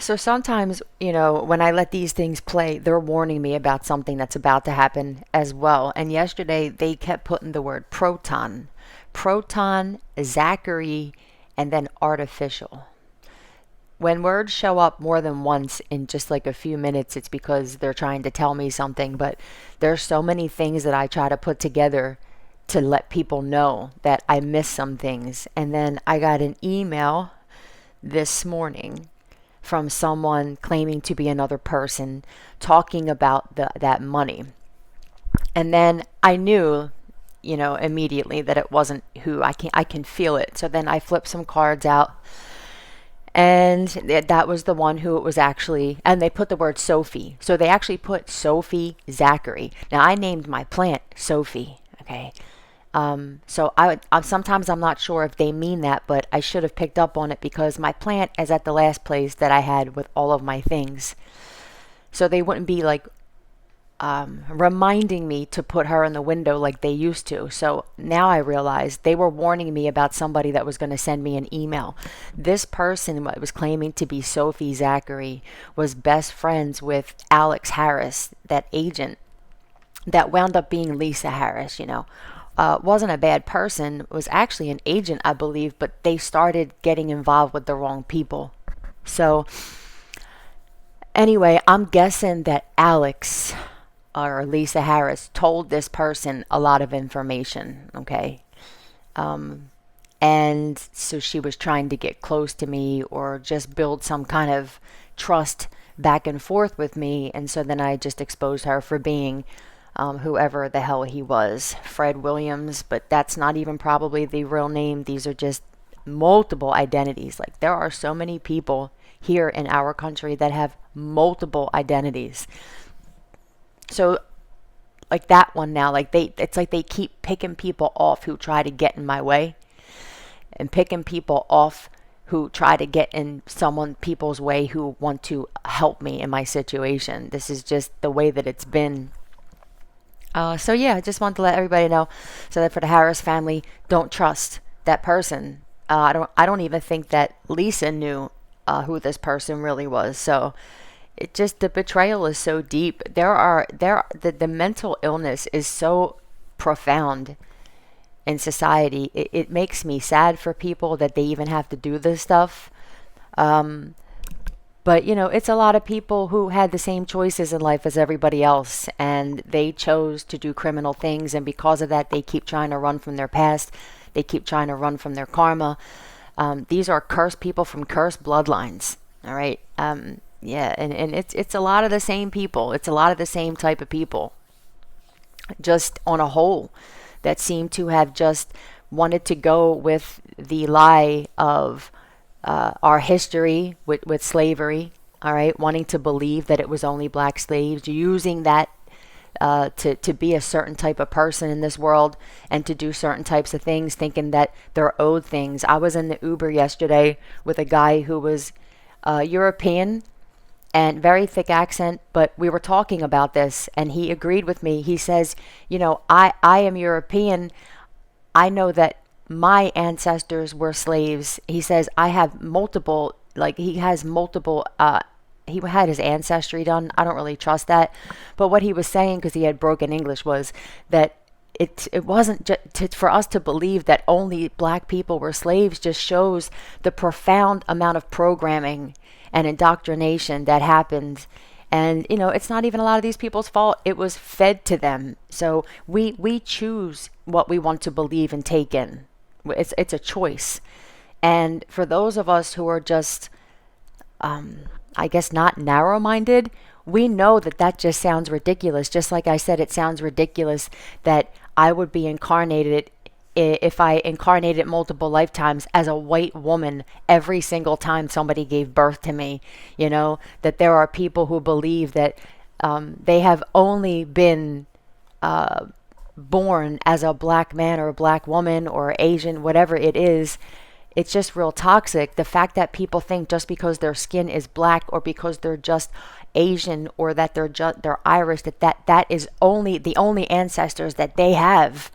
So sometimes, when I let these things play, they're warning me about something that's about to happen as well. And yesterday they kept putting the word proton, Zachary, and then artificial. When words show up more than once in just like a few minutes, it's because they're trying to tell me something. But there's so many things that I try to put together to let people know that I miss some things. And then I got an email this morning from someone claiming to be another person talking about that money. And then I knew, immediately that it wasn't who I can feel it. So then I flipped some cards out, and that was the one who it was actually, and they put the word Sophie. So they actually put Sophie Zachary. Now I named my plant Sophie, okay? So sometimes I'm not sure if they mean that, but I should have picked up on it because my plant is at the last place that I had with all of my things. So they wouldn't be like reminding me to put her in the window like they used to. So now I realize they were warning me about somebody that was going to send me an email. This person, what was claiming to be Sophie Zachary, was best friends with Alex Harris, that agent that wound up being Lisa Harris. Wasn't a bad person, was actually an agent, I believe, but they started getting involved with the wrong people. So, anyway, I'm guessing that Alex or Lisa Harris told this person a lot of information, okay? And so she was trying to get close to me or just build some kind of trust back and forth with me. And so then I just exposed her for being whoever the hell he was, Fred Williams, but that's not even probably the real name. These are just multiple identities. Like, there are so many people here in our country that have multiple identities. So like that one now, like it's like they keep picking people off who try to get in my way, and picking people off who try to get in people's way who want to help me in my situation. This is just the way that it's been. So yeah, I just want to let everybody know, so that for the Harris family, don't trust that person. I don't even think that Lisa knew who this person really was. So it just, the betrayal is so deep. The mental illness is so profound in society. It makes me sad for people that they even have to do this stuff. But it's a lot of people who had the same choices in life as everybody else, and they chose to do criminal things, and because of that, they keep trying to run from their past. They keep trying to run from their karma. These are cursed people from cursed bloodlines. All right. Yeah, and it's a lot of the same people. It's a lot of the same type of people, just on a whole, that seem to have just wanted to go with the lie of our history with slavery. All right, wanting to believe that it was only black slaves, using that to be a certain type of person in this world and to do certain types of things, thinking that they're owed things. I was in the Uber yesterday with a guy who was European and very thick accent, but we were talking about this and he agreed with me. He says, I am European. I know that my ancestors were slaves. He says, I have multiple, like he has multiple, he had his ancestry done. I don't really trust that. But what he was saying, because he had broken English, was that it wasn't just for us to believe that only black people were slaves, just shows the profound amount of programming and indoctrination that happened. And it's not even a lot of these people's fault. It was fed to them. So we choose what we want to believe and take in. It's a choice. And for those of us who are just I guess not narrow-minded, we know that just sounds ridiculous. Just like I said, it sounds ridiculous that I would be incarnated, if I incarnated multiple lifetimes, as a white woman every single time somebody gave birth to me. That there are people who believe that they have only been born as a black man or a black woman or Asian, whatever it is. It's just real toxic. The fact that people think just because their skin is black or because they're just Asian or that they're Irish, that is only the only ancestors that they have.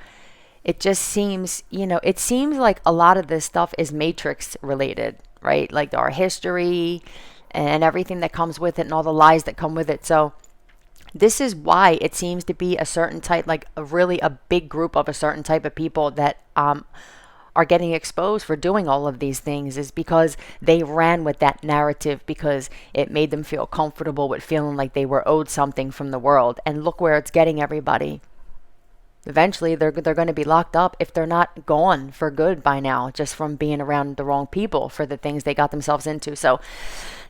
It just seems, it seems like a lot of this stuff is Matrix related, right? Like our history, and everything that comes with it and all the lies that come with it. So this is why it seems to be a certain type, like a really a big group of a certain type of people that are getting exposed for doing all of these things, is because they ran with that narrative because it made them feel comfortable with feeling like they were owed something from the world. And look where it's getting everybody. Eventually, they're going to be locked up if they're not gone for good by now, just from being around the wrong people for the things they got themselves into. So,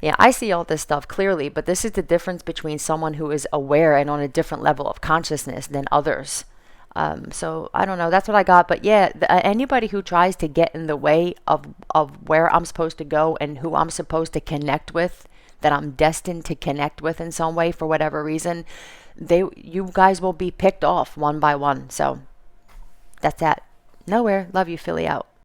yeah, I see all this stuff clearly, but this is the difference between someone who is aware and on a different level of consciousness than others. So I don't know. That's what I got. But yeah, anybody who tries to get in the way of where I'm supposed to go and who I'm supposed to connect with, that I'm destined to connect with in some way for whatever reason, you guys will be picked off one by one. So that's that. Nowhere. Love you, Philly out.